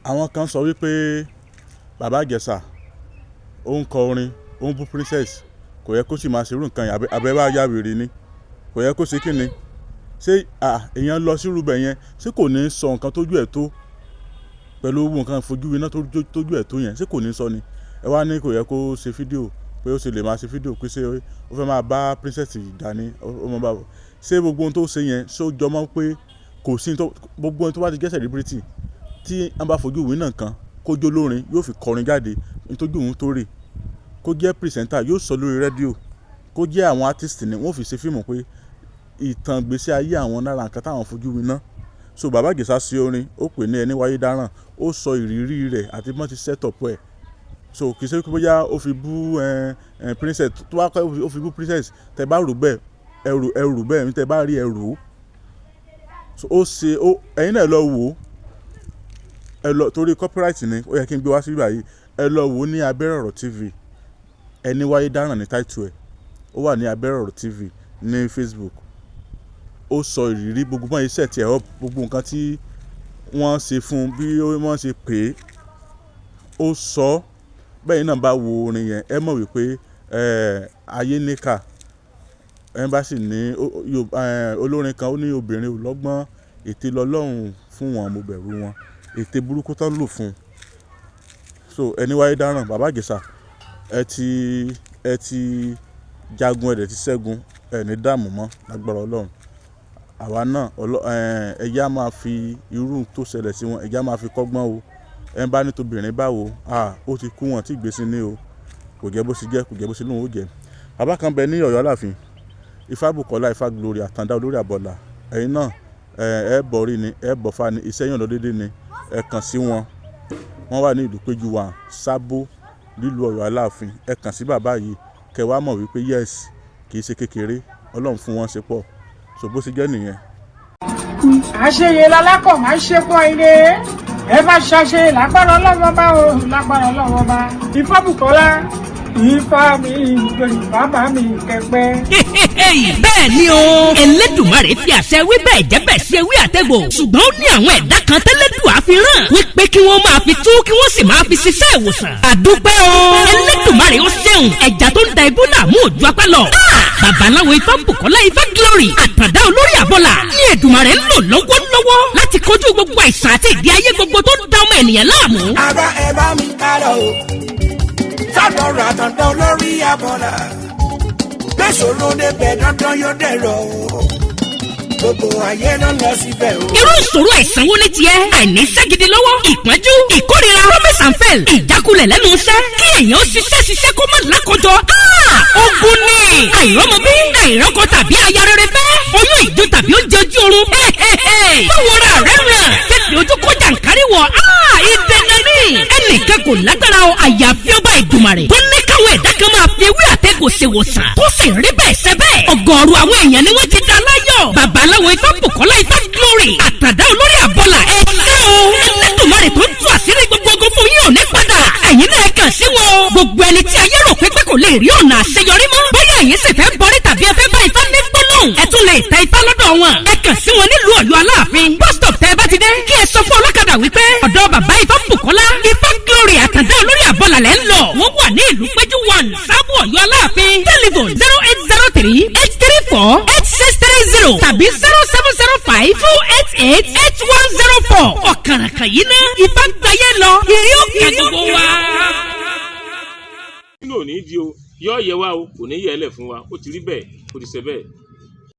àwọn kan sọ wípé bàbá Ìjẹ̀ṣà ó ń kọ orin ó ń bú princess kò yẹ kó sì máa ṣerú nǹkan yẹn àbẹ́wá yá wèrè ni kò yẹ kó ṣe kí ni ṣé èèyàn lọ sí irúbẹ̀ yẹn ṣé kò ní sọ nǹkan tójú ẹ̀ tó pẹ̀lú owó nǹkan fojú iná tójú ẹ̀ tó yẹn ṣé kò ní sọ ni ẹ wá ní kò yẹ kó ṣe fídíò pé ó ṣe lè máa ṣe fídíò pé ṣé ó fẹ́ máa bá princess dání ó mọ báwo ṣé gbogbo ohun tó ṣe yẹn ṣé ó jọmọ́ pé kò sí gbogbo ohun tó bá ti jẹ́ celebrity tí wọ́n bá fojú ìwé náà kan kó jó lórin yóò fi kọrin jáde nítorí òun tó rè kó jẹ́ pìrìsẹ́ńtà yóò sọ lórí rédíò kó jẹ́ àwọn artist ni wọ́n fi ṣe fíìmù pé ìtàn gbèsè ayé àwọn lára nǹkan táwọn fojú mi ná so bàbá Ìjẹ̀ṣà sí orin ó pè ní ẹni wáyé dáràn ó sọ ìrírí rẹ̀ àti bí wọ́n ti set up ẹ̀ so kì í ṣe pé bóyá ó fi bú princess tó wá pẹ́ ó fi bú princess tẹ bá rò bẹ́ẹ̀ ẹrù bẹ́ẹ̀ ní tẹ bá rí ẹrù so ó ṣe ẹ̀yin náà lọ wò ó ẹ lọ torí copyright ni ó yẹ kí n gbé wá sí báyìí ẹ lọ wò ó ní Abẹ́rẹ́ Ọ̀rọ̀ TV ẹni wáyé dáràn ní title ẹ̀ ó wà ní Abẹ́rẹ́ Ọ̀rọ̀ TV ní Facebook ó sọ ìrírí gbogbo mọ́ iṣẹ́ tiẹ̀ ọ́ gbogbo nǹkan tí wọ́n ṣe fún bí wọ́n ṣe pè é ó sọ bẹ́ẹ̀ náà bá wo orin yẹn ẹ mọ̀ wípé ayé níkà ẹ̀ńbàṣì ní olórin kan ó ní obìnrin ò lọ́gbọ́n ètè lọ́lọ́run fún wọn mo bẹ̀rù wọn ètè burúkú tán lò fún so ẹni wáyé dáràn bàbá Ìjẹ̀ṣà ẹ ti jagun ẹ̀dẹ̀ ti ṣẹ́gun ẹ̀ ní dààmú mọ́ lágbára Ọlọ́run àwa náà ẹ̀yà máa fi irú tó ṣẹlẹ̀ sí wọn ẹ̀yà máa fi kọ́gbọ́n o ẹ̀ ń bá ní tobìnrin báwo ó ti kú wọn tí ìgbésí ní o kò jẹ́ bó ṣe jẹ́ kò jẹ́ bó ṣe lóun ó jẹ́ bàbá kan bẹ ní Ọ̀yọ́ Aláàfin Ifábùkọ́lá Ifá Glory Àtàndá olórí àbọ̀là ẹ̀yin náà ẹ bọ̀ rí ni ẹ bọ̀ fa ni iṣẹ́ yàn lọ déédéé ni ẹ kàn sí wọn wọ́n wà ní ìlú péjú wa Sábó nílùú Ọ̀yọ́ Aláàfin ẹ kàn sí bàbá yìí kẹ́ wá mọ̀ wípé yes kì í ṣe kékeré Ọlọ́run fún wọn ṣe pọ̀ so bó ṣe jẹ́ nìyẹn. àṣeyẹ lálákọ̀ máa ń ṣe pọ̀ ilé ẹ bá ṣàṣe lágbára Ọlọ́run bá o lágbára Ọlọ́run bá Ifábùkọ́lá Ifá mi bàbá mi kẹpẹ. bẹ́ẹ̀ ni o Elédùmarè fi àṣẹ wí bẹ́ẹ̀ jẹ́ bẹ́ẹ̀ ṣe wí àtẹ̀gbò ṣùgbọ́n ó ní àwọn ẹ̀dá kan tẹ́lẹ̀dùn àfihàn wípé kí wọ́n máa fi tú kí wọ́n sì máa fi ṣiṣẹ́ ìwòsàn. àdúpẹ́ o Elédùmarè ó ṣeun ẹja tó ń da ibú dààmú òjò apá lọ. babaláwo Ifábùkọ́lá Ifá Glory Àtàndá olórí àbọ̀là ní Èdùmarè ń lò lọ́wọ́lọ́wọ́ láti kojú gbogbo àìsàn àti ìdí ayé gbogbo tó ń da ọmọ ènìyàn láàmú. àbá ẹ bá mi kálọ o sádọ̀rọ̀ Àtàndá olórí àbọ̀là gbèsòrò débẹ̀ dandan yóò dẹ̀rọ̀ o gbogbo ayé ló lọ síbẹ̀ o. irú ìṣòro àìsàn wo ni tiẹ̀ àìní iṣẹ́ gidi lọ́wọ́ ìpọ́njú ìkórira promise and fail ìjákulẹ̀ lẹ́nu iṣẹ́ kí èèyàn ṣiṣẹ́ kó má lákòjọ. ogun ni àìrọ́mọbí àìrọ́kọ tàbí aya rere fẹ́ oyún ìjó tàbí oúnjẹ ojú oorun. báwo ra rẹ̀ ràn fífi ojú kó jàǹkárí wọ̀ ìdènà ní ẹnìkan kò lágbára o àyàfi ọba Ìdùmarè tó ní káwọn ẹ̀dá kan máa fi ewé àtẹ̀gùn ṣe wòsàn tó sì rí bẹ́ẹ̀ ṣe bẹ́ẹ̀ ọ̀gọ̀ọ̀rọ̀ àwọn èèyàn ni wọ́n ti dá láyọ̀ babaláwo Ifábùkọ́lá Ifá Glory Àtàndá olórí àbọ̀là ẹ ṣé o Ẹlẹ́dùmarè tó ń tú àṣírí gbogbo ogun fún yín ò ní padà ẹ̀yin náà kàn sí wọn o gbogbo ẹni tí ayé rò pé kò lè rí ọ̀nà àṣeyọrí mọ́ bóyá ẹ̀yin sì fẹ́ bọrí tàbí ẹ fẹ́ bá Ifá ní gbólóhùn ẹ tún lè ta Ifá lọ́dọ̀ wọn ẹ kàn sí wọn nílùú Ọ̀yọ́ Aláàfin bus stop tẹ́ ẹ bá ti dé kí ẹ sọ fún ọlọ́kadà wípé ọ̀dọ̀ bàbá Ifábùkọ́lá Ifá Glory Àtàndá olórí àbọ̀là lẹ́ ń lọ wọ́n wà ní ìlú péjú 1 Sábó Ọ̀yọ́ Aláàfin telephone 08038348630 tàbí 0705288104 ọ̀kàràkàn yìí ná Ifá gbáyé lọ ìrí òkè gbogbo wa. nínú òní di o yọ ọ yẹ wa o kò ní yẹ ẹ lẹ fún wa ó ti rí bẹ́ẹ̀ ó ti ṣe bẹ́ẹ̀.